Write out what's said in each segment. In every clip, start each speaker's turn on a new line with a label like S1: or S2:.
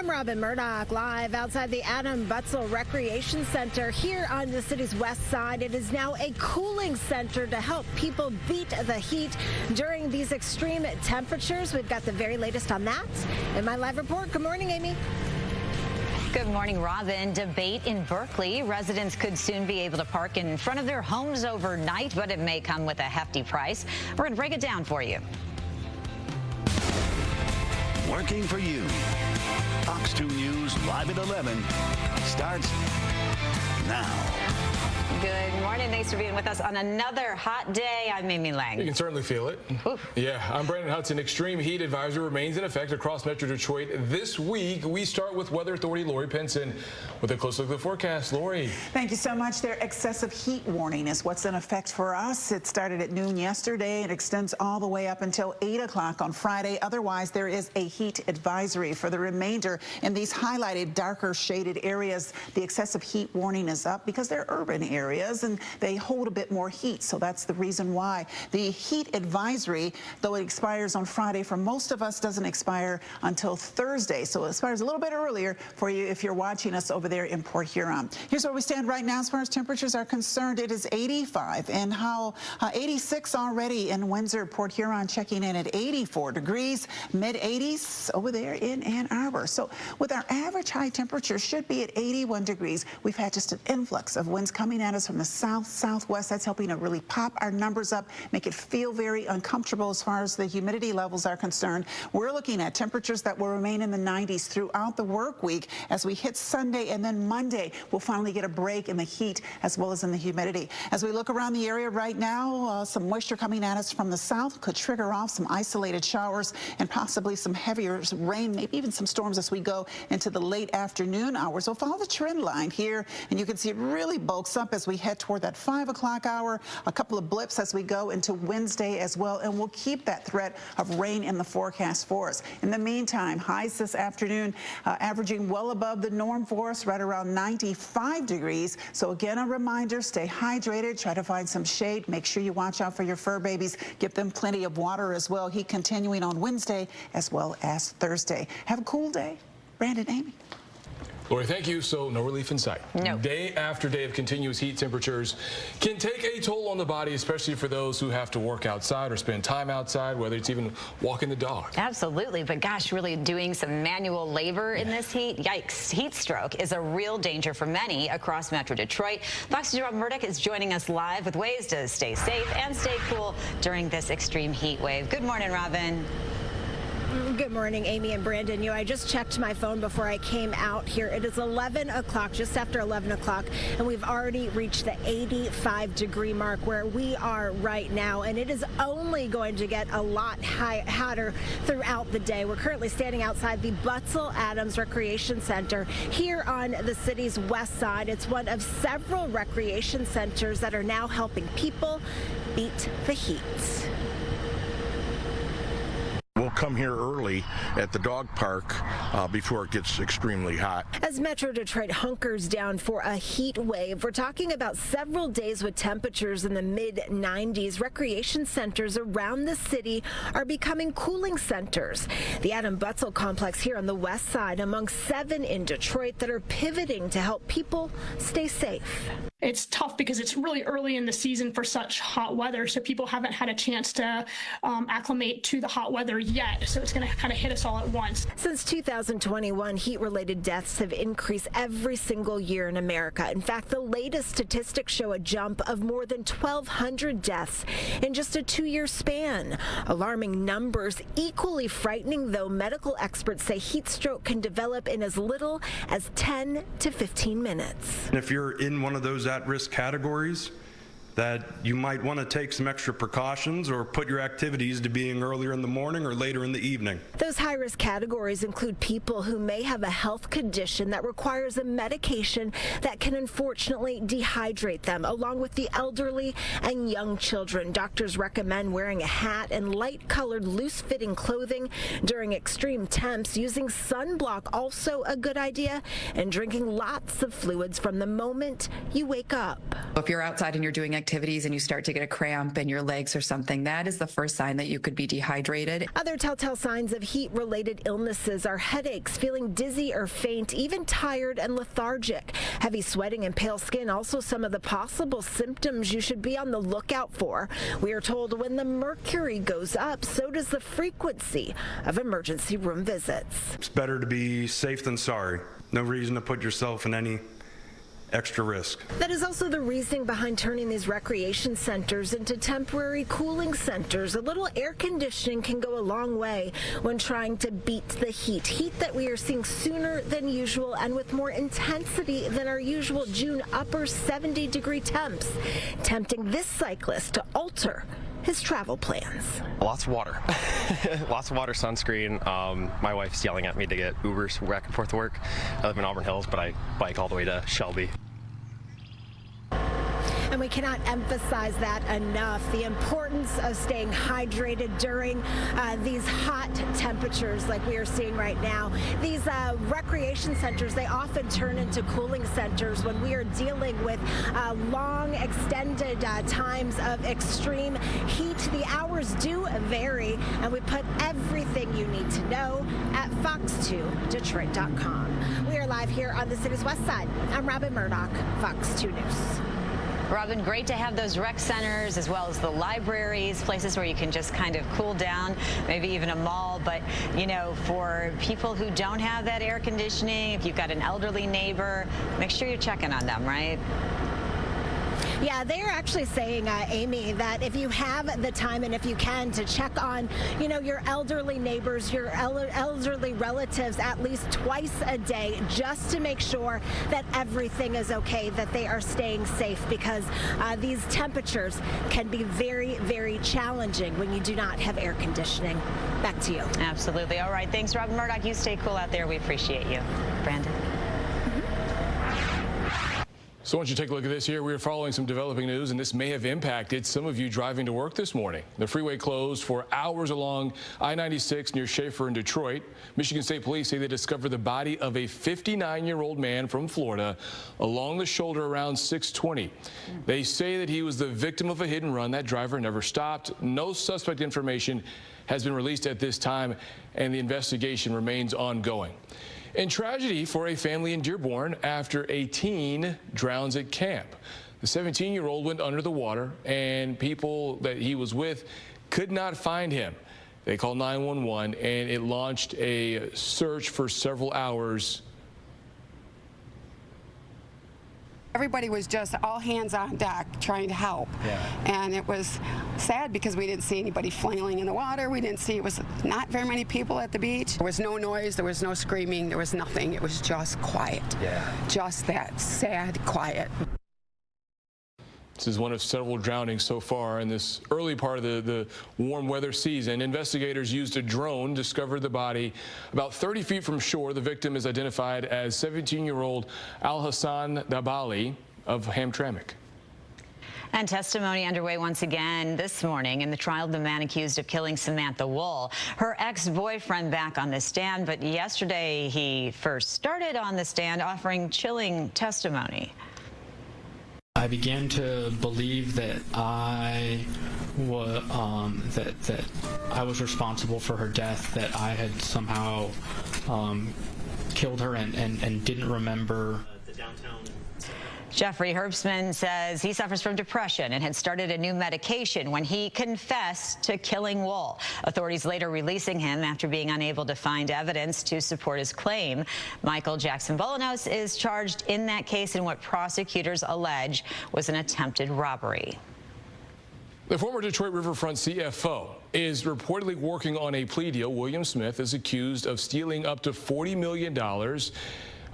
S1: I'm Robin Murdoch, live outside the Adam Butzel Recreation Center here on the city's west side. It is now a cooling center to help people beat the heat during these extreme temperatures. We've got the very latest on that in my live report. Good morning, Amy.
S2: Good morning, Robin. Debate in Berkeley. Residents could soon be able to park in front of their homes overnight, but it may come with a hefty price. We're going to break it down for you.
S3: Working for you. Fox 2 News live at 11 starts now.
S2: Good morning. Thanks for being with us on another hot day. I'm Amy Lange.
S4: You can certainly feel it.
S2: Oof.
S4: Yeah, I'm Brandon Hudson. Extreme heat advisory remains in effect across Metro Detroit this week. We start with Weather Authority Lori Pinson with a close look at the forecast. Lori.
S5: Thank you so much. Their excessive heat warning is what's in effect for us. It started at noon yesterday and extends all the way up until 8 o'clock on Friday. Otherwise, there is a heat advisory for the remainder. In these highlighted, darker shaded areas, the excessive heat warning is up because they're urban areas and they hold a bit more heat. So that's the reason why. The heat advisory, though it expires on Friday, for most of us doesn't expire until Thursday. So it expires a little bit earlier for you if you're watching us over there in Port Huron. Here's where we stand right now as far as temperatures are concerned. It is 85 and 86 already in Windsor. Port Huron checking in at 84 degrees, mid 80s over there in Ann Arbor. So with our average high temperature should be at 81 degrees. We've had just an influx of winds coming at us from the south, southwest. That's helping to really pop our numbers up, make it feel very uncomfortable as far as the humidity levels are concerned. We're looking at temperatures that will remain in the 90s throughout the work week. As we hit Sunday and then Monday, we'll finally get a break in the heat as well as in the humidity. As we look around the area right now, some moisture coming at us from the south could trigger off some isolated showers and possibly some heavier rain, maybe even some storms as we go into the late afternoon hours. We'll follow the trend line here, and you can see it really bulks up as we head toward that 5 o'clock hour. A couple of blips as we go into Wednesday as well, and we'll keep that threat of rain in the forecast for us. In the meantime, highs this afternoon averaging well above the norm for us, right around 95 degrees. So again, a reminder, stay hydrated, try to find some shade, make sure you watch out for your fur babies, give them plenty of water as well. Heat continuing on Wednesday as well as Thursday. Have a cool day. Brandon, Amy.
S4: Lori, thank you. So no relief in sight.
S2: No.
S4: Day after day of continuous heat temperatures can take a toll on the body, especially for those who have to work outside or spend time outside, whether it's even walking the dog.
S2: Absolutely. But gosh, really doing some manual labor in this heat, yikes. Heat stroke is a real danger for many across Metro Detroit. Fox News' Robin Murdoch is joining us live with ways to stay safe and stay cool during this extreme heat wave. Good morning, Robin.
S1: Good morning, Amy and Brandon. I just checked my phone before I came out here. It is 11 o'clock, just after 11 o'clock, and we've already reached the 85-degree mark where we are right now, and it is only going to get a lot hotter throughout the day. We're currently standing outside the Butzel Adams Recreation Center here on the city's west side. It's one of several recreation centers that are now helping people beat the heat.
S6: We'll come here early at the dog park before it gets extremely hot.
S1: As Metro Detroit hunkers down for a heat wave, we're talking about several days with temperatures in the mid-90s. Recreation centers around the city are becoming cooling centers. The Adam Butzel complex here on the west side, among 7 in Detroit that are pivoting to help people stay safe.
S7: It's tough because it's really early in the season for such hot weather, so people haven't had a chance to acclimate to the hot weather yet, so it's going to kind of hit us all at once.
S1: Since 2021, heat-related deaths have increased every single year in America. In fact, the latest statistics show a jump of more than 1,200 deaths in just a 2-year span. Alarming numbers, equally frightening, though medical experts say heat stroke can develop in as little as 10 to 15 minutes.
S8: If you're in one of those at-risk categories, that you might want to take some extra precautions or put your activities to being earlier in the morning or later in the evening.
S1: Those high-risk categories include people who may have a health condition that requires a medication that can unfortunately dehydrate them, along with the elderly and young children. Doctors recommend wearing a hat and light-colored, loose-fitting clothing during extreme temps. Using sunblock also a good idea, and drinking lots of fluids from the moment you wake up.
S9: If you're outside and you're doing activities activities and you start to get a cramp in your legs or something, that is the first sign that you could be dehydrated.
S1: Other telltale signs of heat-related illnesses are headaches, feeling dizzy or faint, even tired and lethargic. Heavy sweating and pale skin, also some of the possible symptoms you should be on the lookout for. We are told when the mercury goes up, so does the frequency of emergency room visits.
S8: It's better to be safe than sorry. No reason to put yourself in any extra risk.
S1: That is also the reasoning behind turning these recreation centers into temporary cooling centers. A little air conditioning can go a long way when trying to beat the heat. Heat that we are seeing sooner than usual and with more intensity than our usual June upper 70-degree temps, tempting this cyclist to alter his travel plans.
S10: Lots of water. Lots of water, sunscreen. My wife's yelling at me to get Ubers back and forth to work. I live in Auburn Hills, but I bike all the way to Shelby.
S1: And we cannot emphasize that enough, the importance of staying hydrated during these hot temperatures like we are seeing right now. These recreation centers, they often turn into cooling centers when we are dealing with long, extended times of extreme heat. The hours do vary, and we put everything you need to know at fox2detroit.com. We are live here on the city's west side. I'm Robin Murdoch, Fox 2 News.
S2: Robin, great to have those rec centers as well as the libraries, places where you can just kind of cool down, maybe even a mall. But, you know, for people who don't have that air conditioning, if you've got an elderly neighbor, make sure you're checking on them, right?
S1: Yeah, they're actually saying, Amy, that if you have the time and if you can to check on, you know, your elderly neighbors, your elderly relatives at least twice a day, just to make sure that everything is okay, that they are staying safe, because these temperatures can be very, very challenging when you do not have air conditioning. Back to you.
S2: Absolutely. All right. Thanks, Robin Murdoch. You stay cool out there. We appreciate you. Brandon.
S4: So I want you to take a look at this here. We are following some developing news, and this may have impacted some of you driving to work this morning. The freeway closed for hours along I-96 near Schaefer in Detroit. Michigan State Police say they discovered the body of a 59-year-old man from Florida along the shoulder around 6:20. They say that he was the victim of a hit and run. That driver never stopped. No suspect information has been released at this time, and the investigation remains ongoing. In tragedy for a family in Dearborn after a teen drowns at camp. The 17-year-old went under the water, and people that he was with could not find him. They called 911, and it launched a search for several hours.
S11: Everybody was just all hands on deck trying to help. Yeah. And it was sad because we didn't see anybody flailing in the water. We didn't see, it was not very many people at the beach. There was no noise, there was no screaming, there was nothing. It was just quiet. Yeah. Just that sad quiet.
S4: This is one of several drownings so far in this early part of the warm weather season. Investigators used a drone, discovered the body about 30 feet from shore. The victim is identified as 17-year-old Al-Hassan Dabali of Hamtramck.
S2: And testimony underway once again this morning in the trial of the man accused of killing Samantha Wool. Her ex-boyfriend back on the stand, but yesterday he first started on the stand offering chilling testimony.
S12: I began to believe that I was responsible for her death, that I had somehow killed her and didn't remember. The downtown.
S2: Jeffrey Herbstman says he suffers from depression and had started a new medication when he confessed to killing Wool. Authorities later releasing him after being unable to find evidence to support his claim. Michael Jackson Bolanos is charged in that case in what prosecutors allege was an attempted robbery.
S4: The former Detroit Riverfront CFO is reportedly working on a plea deal. William Smith is accused of stealing up to $40 million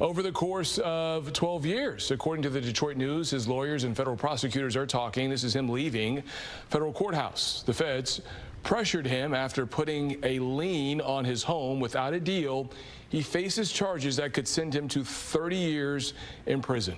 S4: over the course of 12 years. According to the Detroit News, his lawyers and federal prosecutors are talking. This is him leaving federal courthouse. The feds pressured him after putting a lien on his home. Without a deal, he faces charges that could send him to 30 years in prison.